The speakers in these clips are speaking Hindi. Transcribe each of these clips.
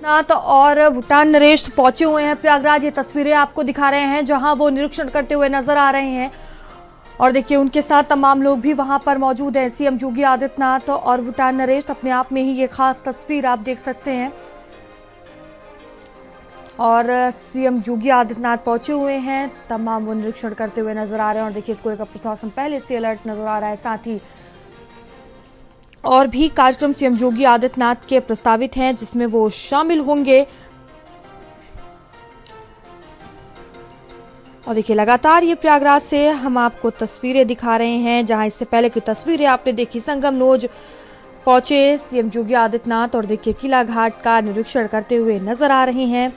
नाथ और भूटान नरेश पहुंचे हुए हैं प्रयागराज। ये तस्वीरें आपको दिखा रहे हैं जहां वो निरीक्षण करते हुए नजर आ रहे हैं और देखिए उनके साथ तमाम लोग भी वहां पर मौजूद हैं। सीएम योगी आदित्यनाथ और भूटान नरेश, अपने आप में ही ये खास तस्वीर आप देख सकते हैं। और सीएम योगी आदित्यनाथ पहुंचे हुए हैं, तमाम वो निरीक्षण करते हुए नजर आ रहे हैं और देखिए इसको लेकर प्रशासन पहले से अलर्ट नजर आ रहा है। साथ ही और भी कार्यक्रम सीएम योगी आदित्यनाथ के प्रस्तावित हैं जिसमें वो शामिल होंगे। और देखिए लगातार ये प्रयागराज से हम आपको तस्वीरें दिखा रहे हैं, जहां इससे पहले की तस्वीरें आपने देखी। संगमनोज पहुंचे सीएम योगी आदित्यनाथ और देखिए किला घाट का निरीक्षण करते हुए नजर आ रहे हैं।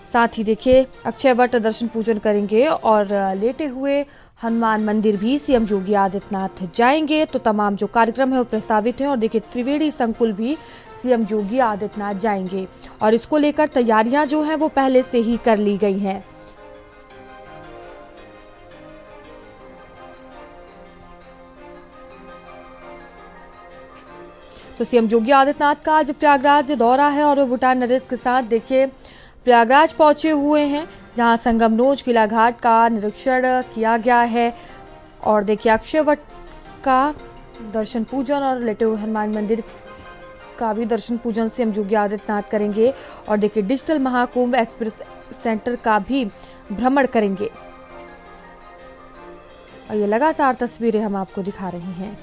साथ ही देखिए अक्षय वट दर्शन पूजन करेंगे और लेटे हुए हनुमान मंदिर भी सीएम योगी आदित्यनाथ जाएंगे। तो तमाम जो कार्यक्रम है वो प्रस्तावित हैं और देखिए त्रिवेणी संकुल भी सीएम योगी आदित्यनाथ जाएंगे और इसको लेकर तैयारियां जो हैं वो पहले से ही कर ली गई हैं। तो सीएम योगी आदित्यनाथ का आज प्रयागराज दौरा है और वो भूटान नरेश के साथ देखिए प्रयागराज पहुंचे हुए हैं, जहां संगमनोज किला घाट का निरीक्षण किया गया है और देखिए अक्षय वट का दर्शन पूजन और लेटे हुए हनुमान मंदिर का भी दर्शन पूजन सीएम योगी आदित्यनाथ करेंगे और देखिए डिजिटल महाकुंभ एक्सप्रेस सेंटर का भी भ्रमण करेंगे। और ये लगातार तस्वीरें हम आपको दिखा रहे हैं।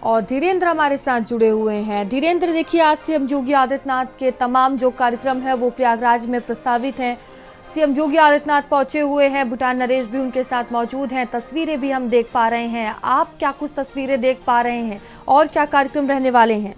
और धीरेन्द्र हमारे साथ जुड़े हुए हैं। धीरेन्द्र, देखिए आज सीएम योगी आदित्यनाथ के तमाम जो कार्यक्रम है वो प्रयागराज में प्रस्तावित हैं। सीएम योगी आदित्यनाथ पहुंचे हुए हैं, भूटान नरेश भी उनके साथ मौजूद हैं, तस्वीरें भी हम देख पा रहे हैं। आप क्या कुछ तस्वीरें देख पा रहे हैं और क्या कार्यक्रम रहने वाले हैं?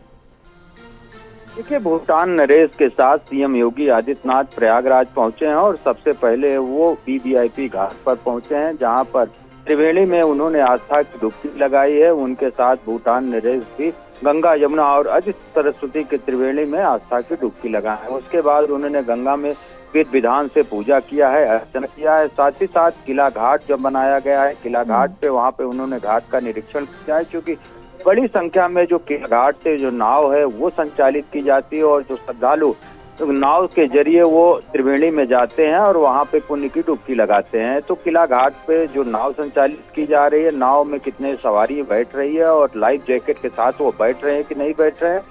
देखिए भूटान नरेश के साथ सीएम योगी आदित्यनाथ प्रयागराज पहुंचे हैं और सबसे पहले वो वीवीआईपी घाट पर पहुंचे हैं, जहां पर त्रिवेणी में उन्होंने आस्था की डुबकी लगाई है। उनके साथ भूटान नरेश भी गंगा, यमुना और अजित सरस्वती के त्रिवेणी में आस्था की डुबकी लगाई है। उसके बाद उन्होंने गंगा में विधि विधान से पूजा किया है, अर्चना किया है। साथ ही साथ किला घाट जब बनाया गया है, किला घाट पे वहाँ पे उन्होंने घाट का निरीक्षण किया है, क्योंकि बड़ी संख्या में जो किला घाट से जो नाव है वो संचालित की जाती है और जो श्रद्धालु नाव के जरिए वो त्रिवेणी में जाते हैं और वहाँ पे पुण्य की डुबकी लगाते हैं। तो किला घाट पे जो नाव संचालित की जा रही है, नाव में कितने सवारी बैठ रही है और लाइफ जैकेट के साथ वो बैठ रहे हैं कि नहीं बैठ रहे हैं,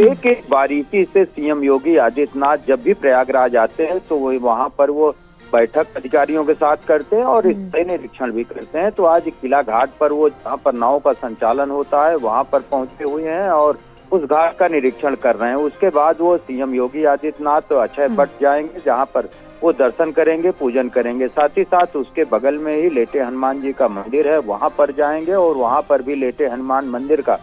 एक एक बारीकी से सीएम योगी आदित्यनाथ जब भी प्रयागराज आते हैं तो वो वहाँ पर वो बैठक अधिकारियों के साथ करते हैं और इसका निरीक्षण भी करते हैं। तो आज किला घाट पर वो जहाँ पर नाव का संचालन होता है वहाँ पर पहुंचे हुए हैं और उस घाट का निरीक्षण कर रहे हैं। उसके बाद वो सीएम योगी आदित्यनाथ तो अक्षय वट जाएंगे, जहाँ पर वो दर्शन करेंगे, पूजन करेंगे। साथ ही साथ उसके बगल में ही लेटे हनुमान जी का मंदिर है, वहाँ पर जाएंगे और वहाँ पर भी लेटे हनुमान मंदिर का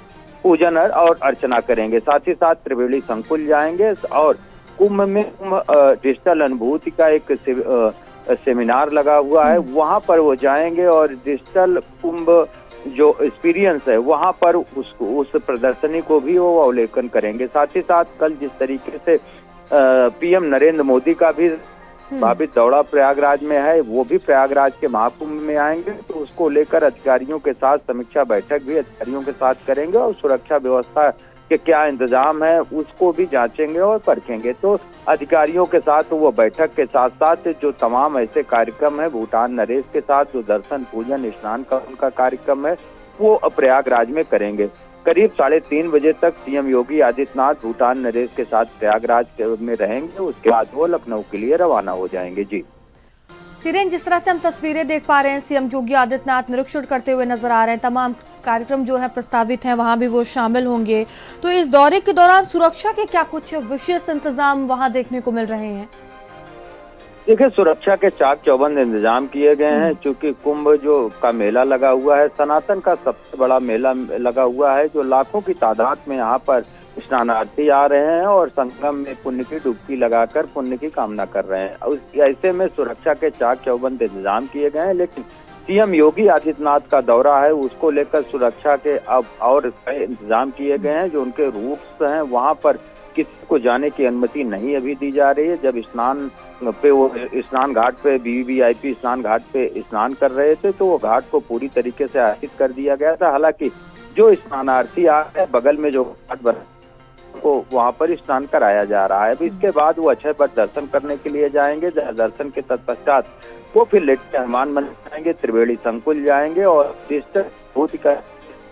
पूजन और अर्चना करेंगे। साथ ही साथ त्रिवेणी संकुल जाएंगे और कुंभ में डिजिटल अनुभूति का एक सेमिनार लगा हुआ है, वहाँ पर वो जाएंगे और डिजिटल कुंभ जो एक्सपीरियंस है वहाँ पर उस प्रदर्शनी को भी वो अवलोकन करेंगे। साथ ही साथ कल जिस तरीके से पीएम नरेंद्र मोदी का भी भावित दौरा प्रयागराज में है, वो भी प्रयागराज के महाकुंभ में आएंगे, तो उसको लेकर अधिकारियों के साथ समीक्षा बैठक भी अधिकारियों के साथ करेंगे और सुरक्षा व्यवस्था के क्या इंतजाम है उसको भी जांचेंगे और परखेंगे। तो अधिकारियों के साथ वो बैठक के साथ साथ जो तमाम ऐसे कार्यक्रम है भूटान नरेश के साथ, जो दर्शन पूजन स्नान का उनका कार्यक्रम है वो प्रयागराज में करेंगे। करीब 3:30 बजे तक सीएम योगी आदित्यनाथ भूटान नरेश के साथ प्रयागराज में रहेंगे, उसके बाद वो लखनऊ के लिए रवाना हो जाएंगे। जी धीरेन्द्र, जिस तरह से हम तस्वीरें देख पा रहे हैं, सीएम योगी आदित्यनाथ निरीक्षण करते हुए नजर आ रहे हैं, तमाम कार्यक्रम जो है प्रस्तावित हैं वहां भी वो शामिल होंगे। तो इस दौरे के दौरान सुरक्षा के क्या कुछ विशेष इंतजाम वहां देखने को मिल रहे हैं? देखिए सुरक्षा के चाक चौबंद इंतजाम किए गए हैं, क्योंकि कुंभ जो का मेला लगा हुआ है, सनातन का सबसे बड़ा मेला लगा हुआ है, जो लाखों की तादाद में यहाँ पर स्नानार्थी आ रहे हैं और संगम में पुण्य की डुबकी लगाकर पुण्य की कामना कर रहे हैं। ऐसे में सुरक्षा के चाक चौबंद इंतजाम किए गए हैं, लेकिन सीएम योगी आदित्यनाथ का दौरा है उसको लेकर सुरक्षा के अब और इंतजाम किए गए हैं। जो उनके रूट्स हैं वहां पर किसी को जाने की अनुमति नहीं अभी दी जा रही है। जब स्नान पे वो स्नान घाट पे वीवीआईपी स्नान घाट पे स्नान कर रहे थे तो वो घाट को पूरी तरीके से आरक्षित कर दिया गया था। हालांकि जो स्नानार्थी आ रहे हैं बगल में जो घाट बना को वहां पर स्नान कराया जा रहा है। अभी इसके बाद वो अक्षय वट दर्शन करने के लिए जाएंगे। दर्शन के तत्पश्चात वो फिर लेटे हनुमान मंदिर जाएंगे, त्रिवेणी संकुल जाएंगे और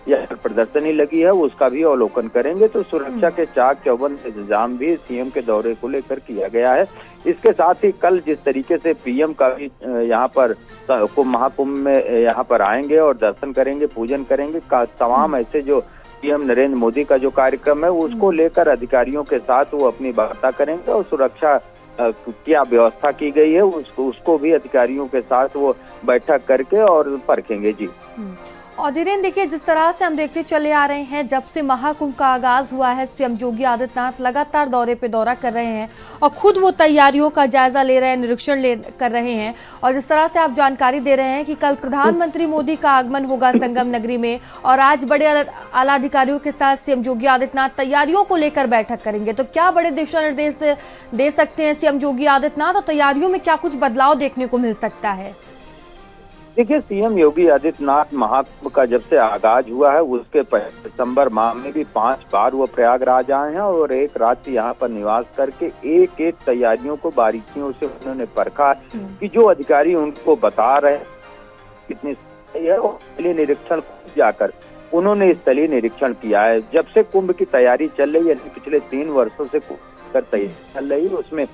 यहाँ प्रदर्शनी लगी है उसका भी अवलोकन करेंगे। तो सुरक्षा के चाक चौबंद इंतजाम भी सीएम के दौरे को लेकर किया गया है। इसके साथ ही कल जिस तरीके से पीएम का भी यहाँ पर महाकुंभ में यहाँ पर आएंगे और दर्शन करेंगे, पूजन करेंगे, तमाम ऐसे जो पीएम नरेंद्र मोदी का जो कार्यक्रम है उसको लेकर अधिकारियों के साथ वो अपनी वार्ता करेंगे और सुरक्षा क्या व्यवस्था की गई है उसको भी अधिकारियों के साथ वो बैठक करके और परखेंगे। जी और धीरेन्द्र, देखिए जिस तरह से हम देखते चले आ रहे हैं जब से महाकुंभ का आगाज हुआ है, सीएम योगी आदित्यनाथ लगातार दौरे पे दौरा कर रहे हैं और खुद वो तैयारियों का जायजा ले रहे हैं, निरीक्षण कर रहे हैं। और जिस तरह से आप जानकारी दे रहे हैं कि कल प्रधानमंत्री मोदी का आगमन होगा संगम नगरी में और आज बड़े आला अधिकारियों के साथ सीएम योगी आदित्यनाथ तैयारियों को लेकर बैठक करेंगे, तो क्या बड़े दिशा निर्देश दे सकते हैं सीएम योगी आदित्यनाथ और तैयारियों में क्या कुछ बदलाव देखने को मिल सकता है? देखिए, सीएम योगी आदित्यनाथ महाकुंभ का जब से आगाज हुआ है उसके पहले दिसंबर माह में भी 5 बार वो प्रयागराज आए हैं और एक रात यहाँ पर निवास करके एक एक तैयारियों को बारीकियों से उन्होंने परखा कि जो अधिकारी उनको बता रहे कितनी सही है। और स्थलीय निरीक्षण जाकर उन्होंने स्थलीय निरीक्षण किया है। जब से कुंभ की तैयारी चल रही है, पिछले 3 वर्षों से तैयारी चल रही है, उसमें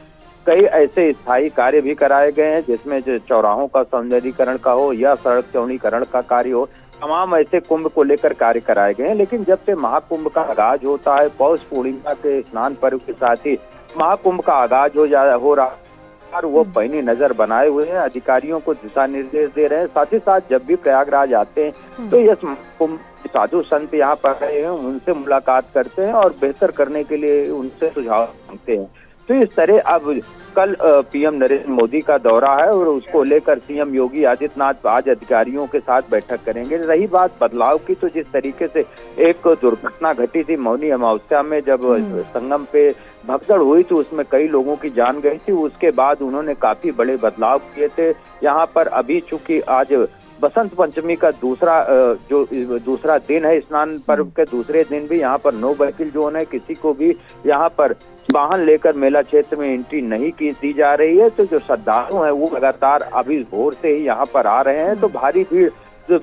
कई ऐसे स्थायी कार्य भी कराए गए हैं जिसमें जो चौराहों का सौंदर्यीकरण का हो या सड़क चौड़ीकरण का कार्य हो, तमाम ऐसे कुंभ को लेकर कार्य कराए गए हैं। लेकिन जब से महाकुंभ का आगाज होता है, पौष पूर्णिमा के स्नान पर्व के साथ ही महाकुंभ का आगाज हो रहा है, वो पैनी नजर बनाए हुए हैं, अधिकारियों को दिशा निर्देश दे रहे हैं। साथ ही साथ जब भी प्रयागराज आते हैं तो ये कुंभ साधु संत यहाँ पर रहे हैं, उनसे मुलाकात करते हैं और बेहतर करने के लिए उनसे सुझाव मांगते हैं। तो इस तरह अब कल पीएम नरेंद्र मोदी का दौरा है और उसको लेकर सीएम योगी आदित्यनाथ आज अधिकारियों के साथ बैठक करेंगे। रही बात बदलाव की, तो जिस तरीके से एक दुर्घटना घटी थी मौनी अमावस्या में, जब संगम पे भगदड़ हुई थी, उसमें कई लोगों की जान गई थी। उसके बाद उन्होंने काफी बड़े बदलाव किए थे यहाँ पर। अभी चूंकि आज बसंत पंचमी का दूसरा दिन है, स्नान पर्व के दूसरे दिन भी यहाँ पर नो व्हीकल जोन है, किसी को भी यहाँ पर वाहन लेकर मेला क्षेत्र में एंट्री नहीं की दी जा रही है। तो जो श्रद्धालु हैं वो लगातार अभी भोर से ही यहाँ पर आ रहे हैं, तो भारी भीड़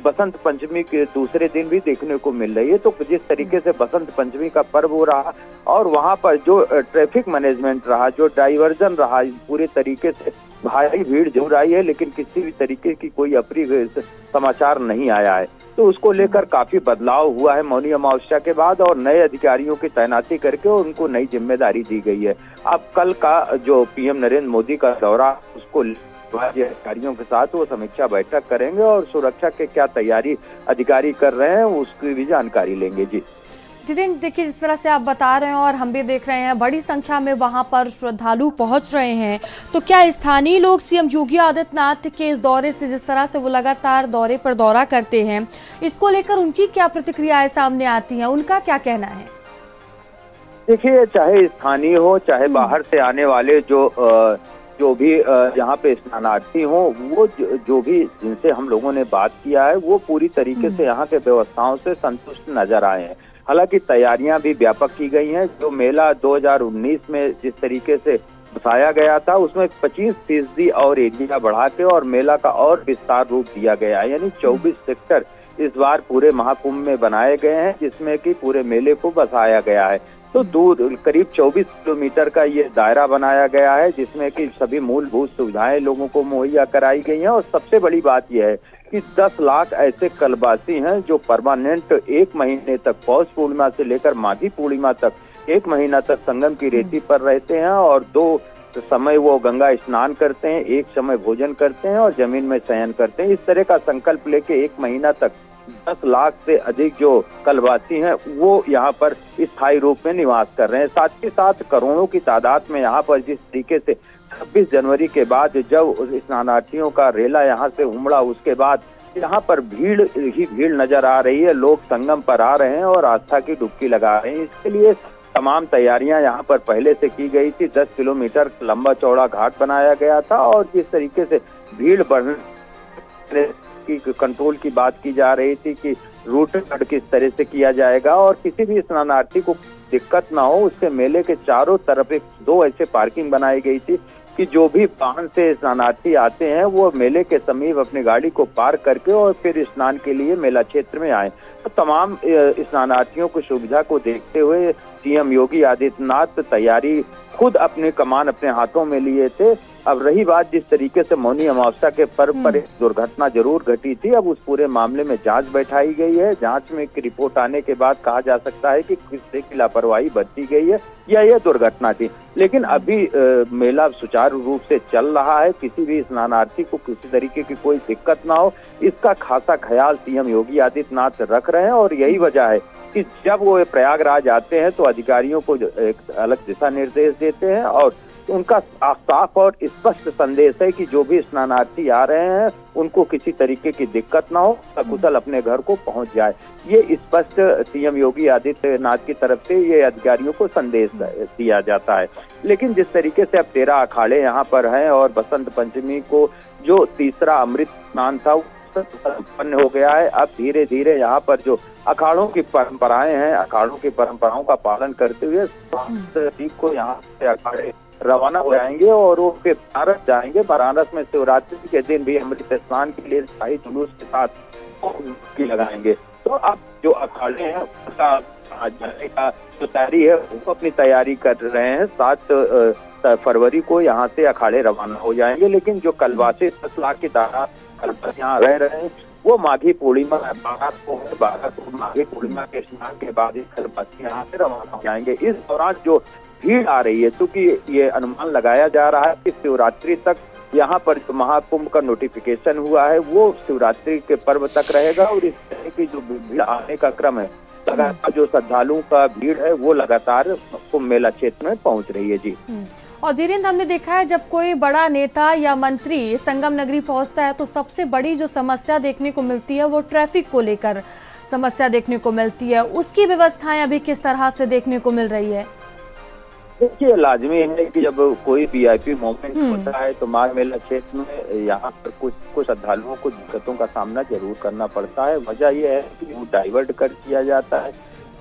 बसंत पंचमी के दूसरे दिन भी देखने को मिल रही है। तो जिस तरीके से बसंत पंचमी का पर्व हो रहा और वहाँ पर जो ट्रैफिक मैनेजमेंट रहा, जो डाइवर्जन रहा, पूरे तरीके से भारी भीड़ जरूर आई है, लेकिन किसी भी तरीके की कोई अप्रिय समाचार नहीं आया है। तो उसको लेकर काफी बदलाव हुआ है मौनी अमावस्या के बाद और नए अधिकारियों की तैनाती करके उनको नई जिम्मेदारी दी गई है। अब कल का जो पीएम नरेंद्र मोदी का दौरा, उसको अधिकारियों के साथ वो समीक्षा बैठक करेंगे और सुरक्षा के क्या तैयारी अधिकारी कर रहे हैं उसकी भी जानकारी लेंगे। जी देखिए, जिस तरह से आप बता रहे हैं और हम भी देख रहे हैं, बड़ी संख्या में वहां पर श्रद्धालु पहुंच रहे हैं, तो क्या स्थानीय लोग सीएम योगी आदित्यनाथ के इस दौरे से, जिस तरह से वो लगातार दौरे पर दौरा करते हैं, इसको लेकर उनकी क्या प्रतिक्रियाएं सामने आती हैं, उनका क्या कहना है? देखिए, चाहे स्थानीय हो चाहे बाहर से आने वाले जो भी यहाँ पे स्नानार्थी हो, वो जो भी जिनसे हम लोगों ने बात किया है वो पूरी तरीके से यहाँ के व्यवस्थाओं से संतुष्ट नजर आए हैं। हालांकि तैयारियां भी व्यापक की गई हैं। जो मेला 2019 में जिस तरीके से बताया गया था, उसमें 25% और एरिया बढ़ा के और मेला का और विस्तार रूप दिया गया है, यानी 24 सेक्टर इस बार पूरे महाकुंभ में बनाए गए हैं, जिसमें कि पूरे मेले को बसाया गया है। तो दूर करीब 24 किलोमीटर का ये दायरा बनाया गया है, जिसमें कि सभी मूलभूत सुविधाएं लोगों को मुहैया कराई गई हैं। और सबसे बड़ी बात यह है कि 10 लाख ऐसे कलवासी हैं जो परमानेंट 1 महीने तक, पौष पूर्णिमा से लेकर माघी पूर्णिमा तक 1 महीना तक संगम की रेती पर रहते हैं और 2 समय वो गंगा स्नान करते हैं, 1 समय भोजन करते हैं और जमीन में शयन करते हैं। इस तरह का संकल्प लेके 1 महीना तक 10 लाख से अधिक जो कलवासी हैं वो यहाँ पर स्थायी रूप में निवास कर रहे हैं। साथ ही साथ करोड़ों की तादाद में यहाँ पर जिस तरीके से 26 जनवरी के बाद जब स्नानार्थियों का रेला यहाँ से उमड़ा, उसके बाद यहाँ पर भीड़ ही भीड़ नजर आ रही है। लोग संगम पर आ रहे हैं और आस्था की डुबकी लगा रहे हैं। इसके लिए तमाम तैयारियां यहाँ पर पहले से की गई थी। 10 किलोमीटर लंबा चौड़ा घाट बनाया गया था और जिस तरीके से भीड़ बढ़ने की कंट्रोल की बात की जा रही थी कि रूट किस तरह से किया जाएगा और किसी भी स्नानार्थी को दिक्कत ना हो, उसके मेले के चारों तरफ दो ऐसे पार्किंग बनाई गई थी कि जो भी वाहन से स्नानार्थी आते हैं वो मेले के समीप अपनी गाड़ी को पार्क करके और फिर स्नान के लिए मेला क्षेत्र में आए। तो तमाम स्नानार्थियों की सुविधा को देखते हुए सीएम योगी आदित्यनाथ तैयारी खुद अपने कमान अपने हाथों में लिए थे। अब रही बात जिस तरीके से मौनी अमावस्या के पर्व पर एक दुर्घटना जरूर घटी थी, अब उस पूरे मामले में जांच बैठाई गई है। जांच में एक रिपोर्ट आने के बाद कहा जा सकता है कि किसी की लापरवाही बरती गई है या यह दुर्घटना थी। लेकिन अभी मेला सुचारू रूप से चल रहा है, किसी भी स्नानार्थी को किसी तरीके की कोई दिक्कत ना हो, इसका खासा ख्याल सीएम योगी आदित्यनाथ रख रहे हैं। और यही वजह है कि जब वो प्रयागराज आते हैं तो अधिकारियों को एक अलग दिशा निर्देश देते हैं और उनका साफ और स्पष्ट संदेश है कि जो भी स्नानार्थी आ रहे हैं उनको किसी तरीके की दिक्कत ना हो, सकुशल अपने घर को पहुंच जाए। ये स्पष्ट सीएम योगी आदित्यनाथ की तरफ से ये अधिकारियों को संदेश दिया जाता है। लेकिन जिस तरीके से अब 13 अखाड़े यहाँ पर हैं और बसंत पंचमी को जो तीसरा अमृत स्नान था संपन्न हो गया है, अब धीरे धीरे यहाँ पर जो अखाड़ों की परंपराएं हैं, अखाड़ों की परंपराओं का पालन करते हुए 7 तारीख को यहाँ से अखाड़े रवाना हो जाएंगे और वो फिर बनारस जाएंगे। बनारस में शिवरात्रि के दिन भी अमृत स्नान के लिए शाही जुलूस के साथ लगाएंगे। तो अब जो अखाड़े हैं उसका जाने का जो तैयारी है वो अपनी तैयारी कर रहे हैं। 7 फरवरी को यहाँ से अखाड़े रवाना हो जाएंगे। लेकिन जो कलवासी 10 लाख की तादाद कलवासी यहाँ रह रहे हैं वो माघी पूर्णिमा 12 को माघी पूर्णिमा के स्नान के बाद ही कलवासी यहाँ से रवाना हो जाएंगे। इस दौरान जो भीड़ आ रही है, क्योंकि ये अनुमान लगाया जा रहा है कि शिवरात्रि तक यहाँ पर जो महाकुंभ का नोटिफिकेशन हुआ है वो शिवरात्रि के पर्व तक रहेगा और इस तरह की जो भीड़ आने का क्रम है, लगातार जो श्रद्धालुओं का भीड़ है वो लगातार कुंभ मेला क्षेत्र में पहुँच रही है। जी और धीरेन्द्र, हमने देखा है जब कोई बड़ा नेता या मंत्री संगम नगरी पहुंचता है तो सबसे बड़ी जो समस्या देखने को मिलती है वो ट्रैफिक को लेकर समस्या देखने को मिलती है। उसकी व्यवस्थाएं अभी किस तरह से देखने को मिल रही है? देखिए, लाजमी है कि जब कोई वीआईपी मोमेंट होता है तो माघ मेला क्षेत्र में यहाँ पर कुछ श्रद्धालुओं को दिक्कतों का सामना जरूर करना पड़ता है। वजह यह है कि वो डाइवर्ट कर दिया जाता है।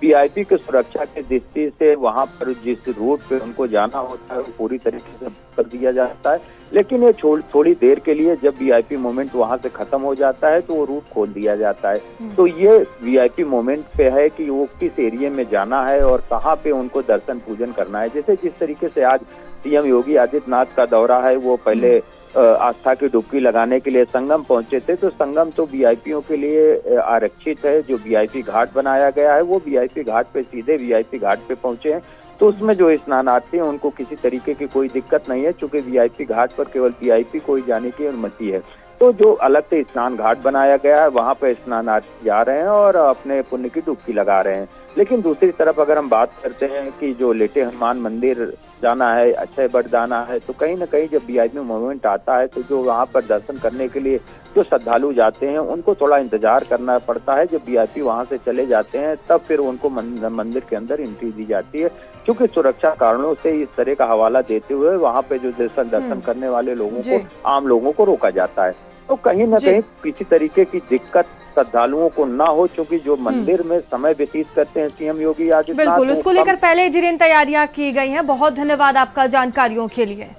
वीआईपी की सुरक्षा की दृष्टि से वहाँ पर जिस रूट पे उनको जाना होता है वो पूरी तरीके से कर दिया जाता है। लेकिन ये थोड़ी देर के लिए जब वीआईपी मोमेंट वहाँ से खत्म हो जाता है तो वो रूट खोल दिया जाता है। तो ये वीआईपी मोमेंट पे है कि वो किस एरिया में जाना है और कहाँ पे उनको दर्शन पूजन करना है। जैसे जिस तरीके से आज सीएम योगी आदित्यनाथ का दौरा है, वो पहले आस्था की डुबकी लगाने के लिए संगम पहुंचे थे। तो संगम तो वीआईपीओ के लिए आरक्षित है। जो वीआईपी घाट बनाया गया है वो वीआईपी घाट पे सीधे वीआईपी घाट पे पहुंचे हैं। तो उसमें जो स्नानार्थी हैं उनको किसी तरीके की कोई दिक्कत नहीं है, क्योंकि वीआईपी घाट पर केवल वीआईपी को ही जाने की अनुमति है। तो जो अलग से स्नान घाट बनाया गया है वहाँ पे स्नानार्थी जा रहे हैं और अपने पुण्य की डुबकी लगा रहे हैं। लेकिन दूसरी तरफ अगर हम बात करते हैं कि जो लेटे हनुमान मंदिर जाना है, अक्षय वट जाना है, तो कहीं ना कहीं जब वीआईपी मोमेंट आता है तो जो वहाँ पर दर्शन करने के लिए जो श्रद्धालु जाते हैं उनको थोड़ा इंतजार करना पड़ता है। जब वीआईपी वहाँ से चले जाते हैं तब फिर उनको मंदिर के अंदर एंट्री दी जाती है, क्योंकि सुरक्षा कारणों से इस तरह का हवाला देते हुए वहाँ पे जो दर्शन करने वाले लोगों को, आम लोगों को रोका जाता है। तो कहीं ना कहीं किसी तरीके की दिक्कत श्रद्धालुओं को ना हो, क्योंकि जो मंदिर में समय व्यतीत करते हैं सीएम योगी आदित्यनाथ, बिल्कुल उसको लेकर पहले धीरे तैयारियां की गई हैं। बहुत धन्यवाद आपका जानकारियों के लिए।